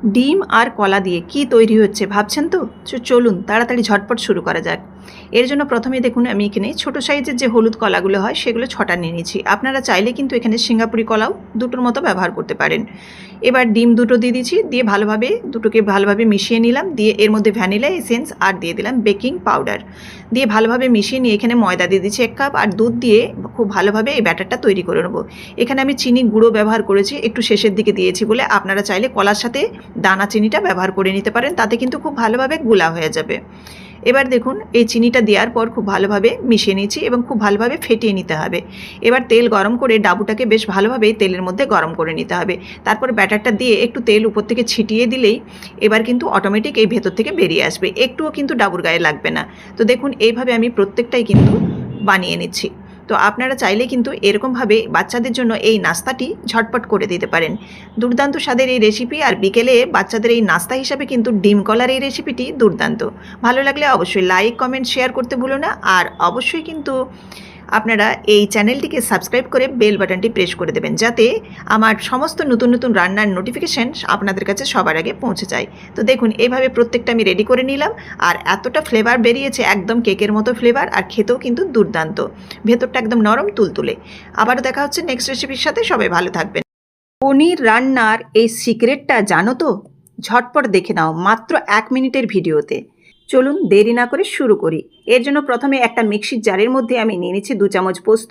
ডিম আর কলা দিয়ে কি তৈরি হচ্ছে ভাবছেন তো? চলুন তাড়াতাড়ি ঝটপট শুরু করা যাক। এর জন্য প্রথমেই দেখুন আমি এখানে ছোট সাইজের যে হলুদ কলাগুলো হয় সেগুলো 6টা নিয়ে নিয়েছি। আপনারা চাইলে কিন্তু এখানে সিঙ্গাপুরি কলাও দুটোর মতো ব্যবহার করতে পারেন। এবার ডিম দুটো দিয়ে দিচ্ছি, দিয়ে দুটোকে ভালোভাবে মিশিয়ে নিলাম, দিয়ে এর মধ্যে ভ্যানিলা এসেন্স আর দিয়ে দিলাম বেকিং পাউডার, দিয়ে ভালোভাবে মিশিয়ে নিয়ে এখানে ময়দা দিয়ে দিচ্ছি 1 কাপ, আর দুধ দিয়ে খুব ভালোভাবে এই ব্যাটারটা তৈরি করে নেবো। এখানে আমি চিনি গুঁড়ো ব্যবহার করেছি, একটু শেষের দিকে দিয়েছি বলে, আপনারা চাইলে কলার সাথে দানা চিনিটা ব্যবহার করে নিতে পারেন, তাতে কিন্তু খুব ভালোভাবে গুলা হয়ে যাবে। এবার দেখুন এই চিনিটা দেওয়ার পর খুব ভালোভাবে মিশিয়ে নিয়েছি এবং খুব ভালোভাবে ফেটিয়ে নিতে হবে। এবার তেল গরম করে ডাবুটাকে বেশ ভালোভাবে তেলের মধ্যে গরম করে নিতে হবে। তারপর ব্যাটারটা দিয়ে একটু তেল উপর থেকে ছিটিয়ে দিলেই এবার কিন্তু অটোমেটিক এই ভেতর থেকে বেরিয়ে আসবে, একটুও কিন্তু ডাবুর গায়ে লাগবে না। তো দেখুন এইভাবে আমি প্রত্যেকটাই কিন্তু বানিয়ে নিচ্ছি। তো আপনারা চাইলে কিন্তু এরকমভাবে বাচ্চাদের জন্য এই নাস্তাটি ঝটপট করে দিতে পারেন। দুর্দান্ত স্বাদের এই রেসিপি, আর বিকেলে বাচ্চাদের এই নাস্তা হিসাবে কিন্তু ডিম কলার এই রেসিপিটি দুর্দান্ত। ভালো লাগলে অবশ্যই লাইক কমেন্ট শেয়ার করতে ভুলো না, আর অবশ্যই কিন্তু আপনারা এই চ্যানেলটিকে সাবস্ক্রাইব করে বেল বাটনটি প্রেস করে দেবেন, যাতে আমার সমস্ত নতুন নতুন রান্নার নোটিফিকেশান আপনাদের কাছে সবার আগে পৌঁছে যায়। তো দেখুন এইভাবে প্রত্যেকটা আমি রেডি করে নিলাম, আর এতটা ফ্লেভার বেরিয়েছে, একদম কেকের মতো ফ্লেভার, আর খেতেও কিন্তু দুর্দান্ত, ভেতরটা একদম নরম তুলতুলে। আবারও দেখা হচ্ছে নেক্সট রেসিপির সাথে, সবাই ভালো থাকবেন। পনির রান্নার এই সিক্রেটটা জানো তো? ঝটপট দেখে নাও মাত্র 1 মিনিটের ভিডিওতে। চলুন দেরি না করে শুরু করি। এর জন্য প্রথমে একটা মিক্সির জারের মধ্যে আমি নিয়ে নিচ্ছি 2 চামচ পোস্ত,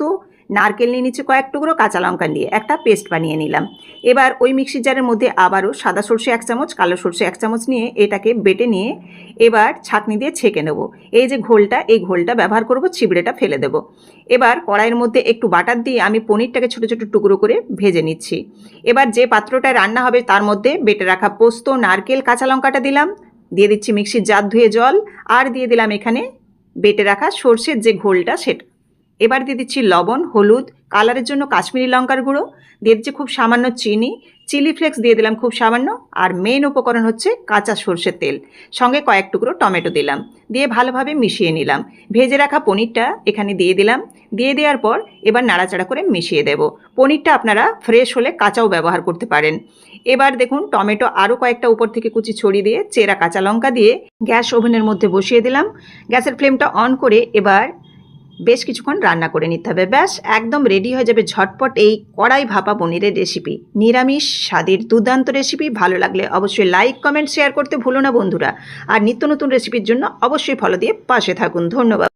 নারকেল নিয়ে নিচ্ছি কয়েক টুকরো, কাঁচা লঙ্কা নিয়ে একটা পেস্ট বানিয়ে নিলাম। এবার ওই মিক্সির জারের মধ্যে আবারও সাদা সর্ষে 1 চামচ, কালো সর্ষে 1 চামচ নিয়ে এটাকে বেটে নিয়ে এবার ছাঁকনি দিয়ে ছেঁকে নেব। এই যে ঘোলটা, এই ঘোলটা ব্যবহার করব, চিবড়েটা ফেলে দেব। এবার কড়াইয়ের মধ্যে একটু বাটার দিয়ে আমি পনিরটাকে ছোটো ছোটো টুকরো করে ভেজে নিচ্ছি। এবার যে পাত্রটায় রান্না হবে তার মধ্যে বেটে রাখা পোস্ত, নারকেল, কাঁচা লঙ্কাটা দিলাম, দিয়ে দিচ্ছি মিক্সির জার ধুয়ে জল, আর দিয়ে দিলাম এখানে বেটে রাখা সর্ষের যে ঘোলটা সেটা। এবার দিয়ে দিচ্ছি লবণ, হলুদ, কালারের জন্য কাশ্মীরি লঙ্কার গুঁড়ো, দিয়ে দিচ্ছি খুব সামান্য চিনি, চিলি ফ্লেক্স দিয়ে দিলাম খুব সামান্য, আর মেন উপকরণ হচ্ছে কাঁচা সর্ষের তেল, সঙ্গে কয়েক টুকরো টমেটো দিলাম, দিয়ে ভালোভাবে মিশিয়ে নিলাম। ভেজে রাখা পনিরটা এখানে দিয়ে দিলাম, দিয়ে দেওয়ার পর এবার নাড়াচাড়া করে মিশিয়ে দেব। পনিরটা আপনারা ফ্রেশ হলে কাঁচাও ব্যবহার করতে পারেন। এবার দেখুন টমেটো আরও কয়েকটা উপর থেকে কুচি ছড়িয়ে দিয়ে চেরা কাঁচা লঙ্কা দিয়ে গ্যাস ওভেনের মধ্যে বসিয়ে দিলাম। গ্যাসের ফ্লেমটা অন করে এবার বেশ কিছুক্ষণ রান্না করে নিতে হবে। ব্যাস একদম রেডি হয়ে যাবে ঝটপট এই কড়াই ভাপা পনিরের রেসিপি। নিরামিষ স্বাদের দুর্দান্ত রেসিপি। ভালো লাগলে অবশ্যই লাইক কমেন্ট শেয়ার করতে ভুলো না বন্ধুরা, আর নিত্য নতুন রেসিপির জন্য অবশ্যই ফলো দিয়ে পাশে থাকুন। ধন্যবাদ।